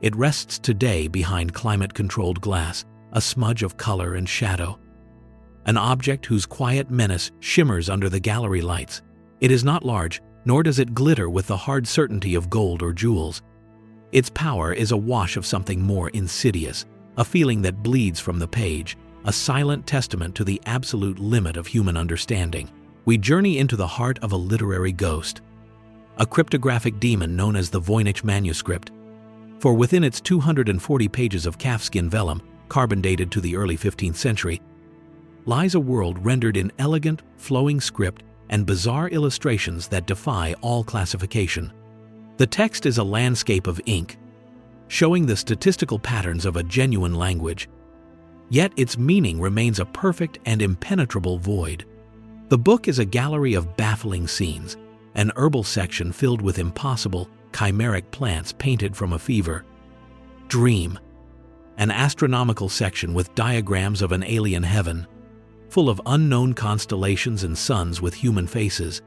It rests today behind climate-controlled glass, a smudge of color and shadow. An object whose quiet menace shimmers under the gallery lights. It is not large, nor does it glitter with the hard certainty of gold or jewels. Its power is a wash of something more insidious, a feeling that bleeds from the page, a silent testament to the absolute limit of human understanding. We journey into the heart of a literary ghost, a cryptographic demon known as the Voynich Manuscript. For within its 240 pages of calfskin vellum, carbon dated to the early 15th century, lies a world rendered in elegant, flowing script and bizarre illustrations that defy all classification. The text is a landscape of ink, showing the statistical patterns of a genuine language. Yet its meaning remains a perfect and impenetrable void. The book is a gallery of baffling scenes, an herbal section filled with impossible, chimeric plants painted from a fever dream, an astronomical section with diagrams of an alien heaven, full of unknown constellations and suns with human faces,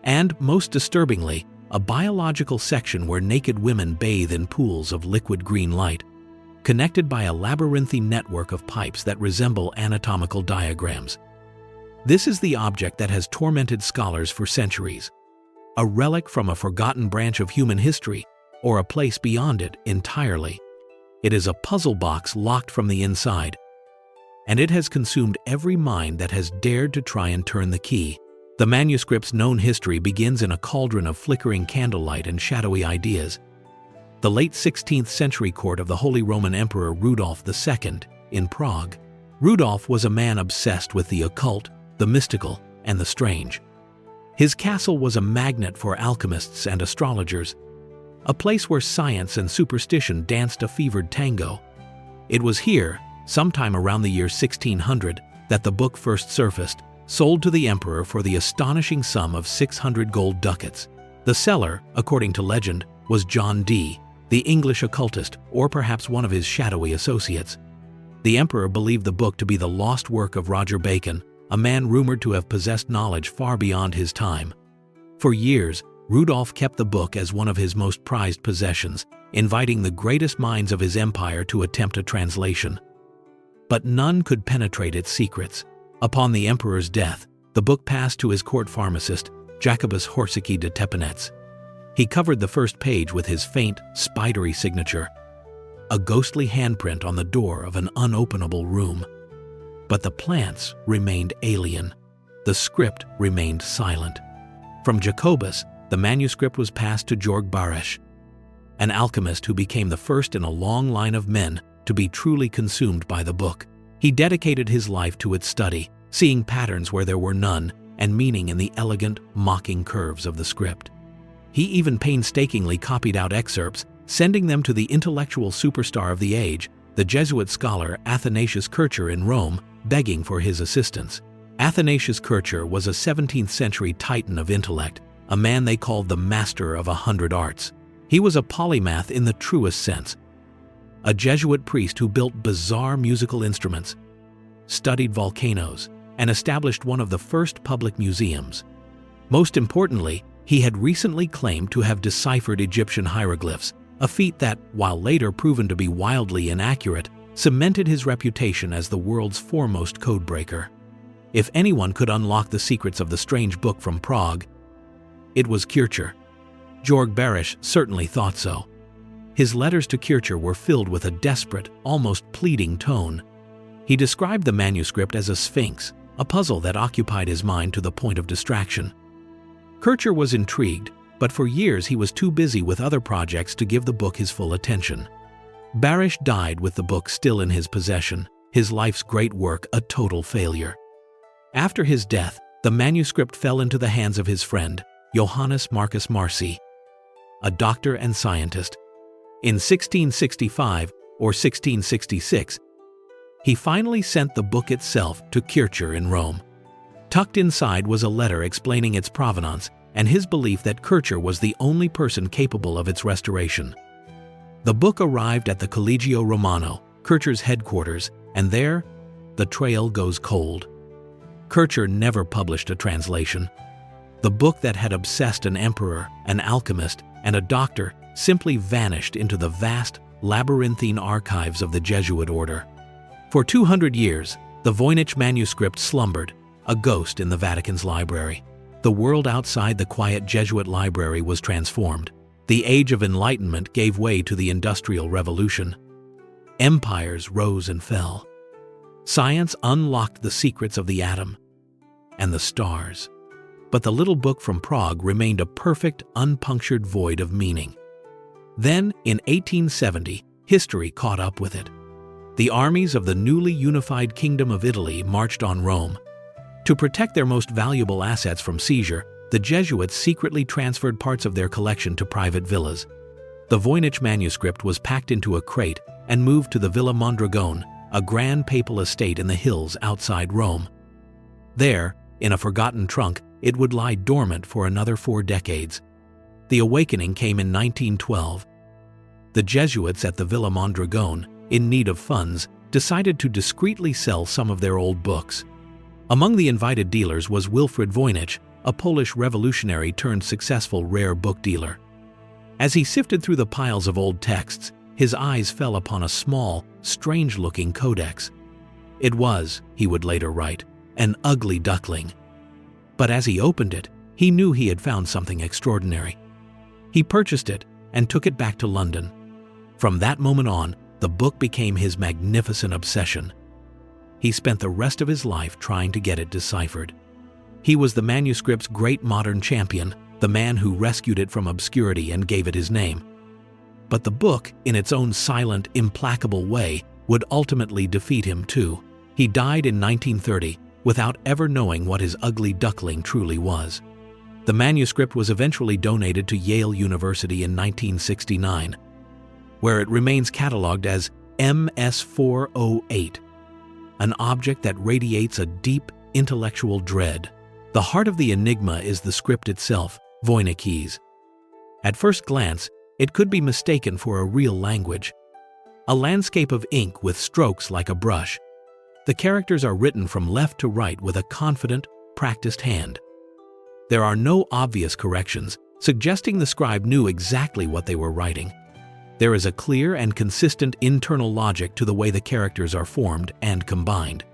and, most disturbingly, a biological section where naked women bathe in pools of liquid green light, connected by a labyrinthine network of pipes that resemble anatomical diagrams. This is the object that has tormented scholars for centuries, a relic from a forgotten branch of human history, or a place beyond it entirely. It is a puzzle box locked from the inside, and it has consumed every mind that has dared to try and turn the key. The manuscript's known history begins in a cauldron of flickering candlelight and shadowy ideas. The late 16th century court of the Holy Roman Emperor Rudolf II in Prague. Rudolf was a man obsessed with the occult, the mystical, and the strange. His castle was a magnet for alchemists and astrologers, a place where science and superstition danced a fevered tango. It was here, sometime around the year 1600, that the book first surfaced, sold to the emperor for the astonishing sum of 600 gold ducats. The seller, according to legend, was John Dee, the English occultist, or perhaps one of his shadowy associates. The emperor believed the book to be the lost work of Roger Bacon, a man rumored to have possessed knowledge far beyond his time. For years, Rudolf kept the book as one of his most prized possessions, inviting the greatest minds of his empire to attempt a translation. But none could penetrate its secrets. Upon the emperor's death, the book passed to his court pharmacist, Jacobus Horsicki de Tepenetz. He covered the first page with his faint, spidery signature, a ghostly handprint on the door of an unopenable room. But the plants remained alien. The script remained silent. From Jacobus, the manuscript was passed to Georg Baresch, an alchemist who became the first in a long line of men to be truly consumed by the book. He dedicated his life to its study, seeing patterns where there were none and meaning in the elegant, mocking curves of the script. He even painstakingly copied out excerpts, sending them to the intellectual superstar of the age, the Jesuit scholar Athanasius Kircher in Rome, begging for his assistance. Athanasius Kircher was a 17th century titan of intellect, a man they called the master of 100 arts. He was a polymath in the truest sense, a Jesuit priest who built bizarre musical instruments, studied volcanoes, and established one of the first public museums. Most importantly, he had recently claimed to have deciphered Egyptian hieroglyphs, a feat that, while later proven to be wildly inaccurate, cemented his reputation as the world's foremost codebreaker. If anyone could unlock the secrets of the strange book from Prague, it was Kircher. Georg Baresch certainly thought so. His letters to Kircher were filled with a desperate, almost pleading tone. He described the manuscript as a sphinx, a puzzle that occupied his mind to the point of distraction. Kircher was intrigued, but for years he was too busy with other projects to give the book his full attention. Baresch died with the book still in his possession, his life's great work a total failure. After his death, the manuscript fell into the hands of his friend, Johannes Marcus Marci, a doctor and scientist. In 1665 or 1666, he finally sent the book itself to Kircher in Rome. Tucked inside was a letter explaining its provenance and his belief that Kircher was the only person capable of its restoration. The book arrived at the Collegio Romano, Kircher's headquarters, and there, the trail goes cold. Kircher never published a translation. The book that had obsessed an emperor, an alchemist, and a doctor simply vanished into the vast, labyrinthine archives of the Jesuit order. For 200 years, the Voynich Manuscript slumbered, a ghost in the Vatican's library. The world outside the quiet Jesuit library was transformed. The Age of Enlightenment gave way to the Industrial Revolution. Empires rose and fell. Science unlocked the secrets of the atom and the stars. But the little book from Prague remained a perfect, unpunctured void of meaning. Then, in 1870, history caught up with it. The armies of the newly unified Kingdom of Italy marched on Rome. To protect their most valuable assets from seizure, the Jesuits secretly transferred parts of their collection to private villas. The Voynich Manuscript was packed into a crate and moved to the Villa Mondragone, a grand papal estate in the hills outside Rome. There, in a forgotten trunk, it would lie dormant for another 4 decades. The awakening came in 1912. The Jesuits at the Villa Mondragone, in need of funds, decided to discreetly sell some of their old books. Among the invited dealers was Wilfrid Voynich, a Polish revolutionary turned successful rare book dealer. As he sifted through the piles of old texts, his eyes fell upon a small, strange-looking codex. It was, he would later write, an ugly duckling. But as he opened it, he knew he had found something extraordinary. He purchased it and took it back to London. From that moment on, the book became his magnificent obsession. He spent the rest of his life trying to get it deciphered. He was the manuscript's great modern champion, the man who rescued it from obscurity and gave it his name. But the book, in its own silent, implacable way, would ultimately defeat him too. He died in 1930 without ever knowing what his ugly duckling truly was. The manuscript was eventually donated to Yale University in 1969, where it remains catalogued as MS-408, an object that radiates a deep intellectual dread. The heart of the enigma is the script itself, Voynichese. At first glance, it could be mistaken for a real language, a landscape of ink with strokes like a brush. The characters are written from left to right with a confident, practiced hand. There are no obvious corrections, suggesting the scribe knew exactly what they were writing. There is a clear and consistent internal logic to the way the characters are formed and combined.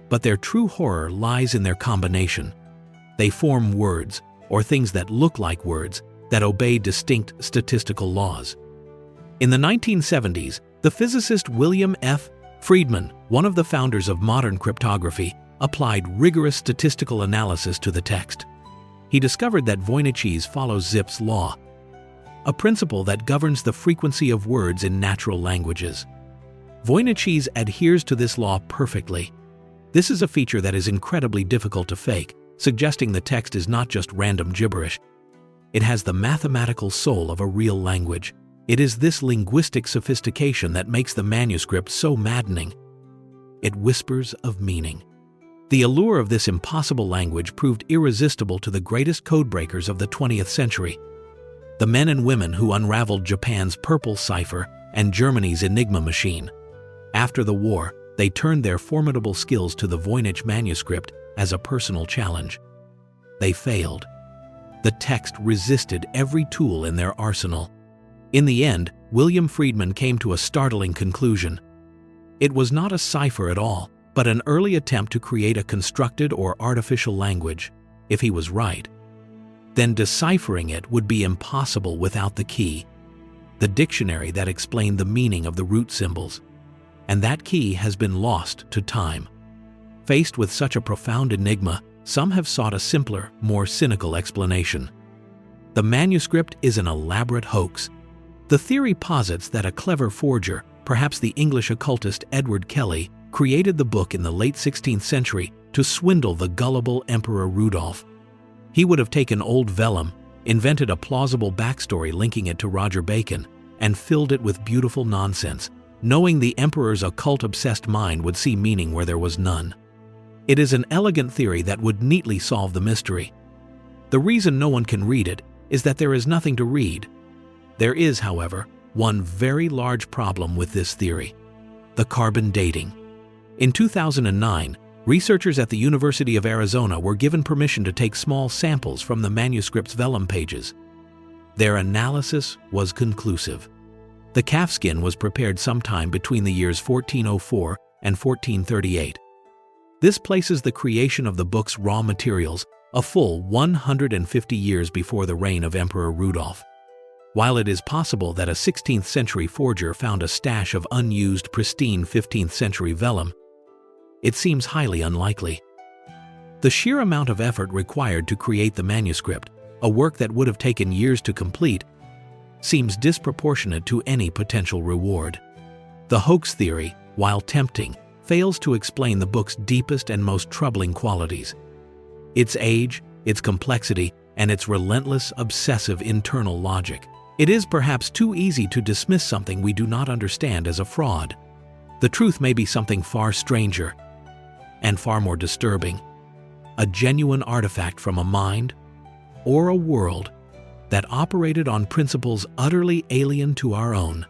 But their true horror lies in their combination. They form words, or things that look like words, that obey distinct statistical laws. In the 1970s, the physicist William F. Friedman, one of the founders of modern cryptography, applied rigorous statistical analysis to the text. He discovered that Voynichese follows Zipf's law, a principle that governs the frequency of words in natural languages. Voynichese adheres to this law perfectly. This is a feature that is incredibly difficult to fake, suggesting the text is not just random gibberish. It has the mathematical soul of a real language. It is this linguistic sophistication that makes the manuscript so maddening. It whispers of meaning. The allure of this impossible language proved irresistible to the greatest codebreakers of the 20th century. The men and women who unraveled Japan's purple cipher and Germany's enigma machine. After the war, they turned their formidable skills to the Voynich Manuscript as a personal challenge. They failed. The text resisted every tool in their arsenal. In the end, William Friedman came to a startling conclusion. It was not a cipher at all, but an early attempt to create a constructed or artificial language. If he was right, then deciphering it would be impossible without the key, the dictionary that explained the meaning of the root symbols. And that key has been lost to time. Faced with such a profound enigma, some have sought a simpler, more cynical explanation. The manuscript is an elaborate hoax. The theory posits that a clever forger, perhaps the English occultist Edward Kelly, created the book in the late 16th century to swindle the gullible Emperor Rudolph. He would have taken old vellum, invented a plausible backstory linking it to Roger Bacon, and filled it with beautiful nonsense, knowing the emperor's occult-obsessed mind would see meaning where there was none. It is an elegant theory that would neatly solve the mystery. The reason no one can read it is that there is nothing to read. There is, however, one very large problem with this theory: the carbon dating. In 2009, researchers at the University of Arizona were given permission to take small samples from the manuscript's vellum pages. Their analysis was conclusive. The calfskin was prepared sometime between the years 1404 and 1438. This places the creation of the book's raw materials a full 150 years before the reign of Emperor Rudolf. While it is possible that a 16th century forger found a stash of unused, pristine 15th century vellum, it seems highly unlikely. The sheer amount of effort required to create the manuscript, a work that would have taken years to complete, seems disproportionate to any potential reward. The hoax theory, while tempting, fails to explain the book's deepest and most troubling qualities: its age, its complexity, and its relentless, obsessive internal logic. It is perhaps too easy to dismiss something we do not understand as a fraud. The truth may be something far stranger and far more disturbing, a genuine artifact from a mind or a world that operated on principles utterly alien to our own.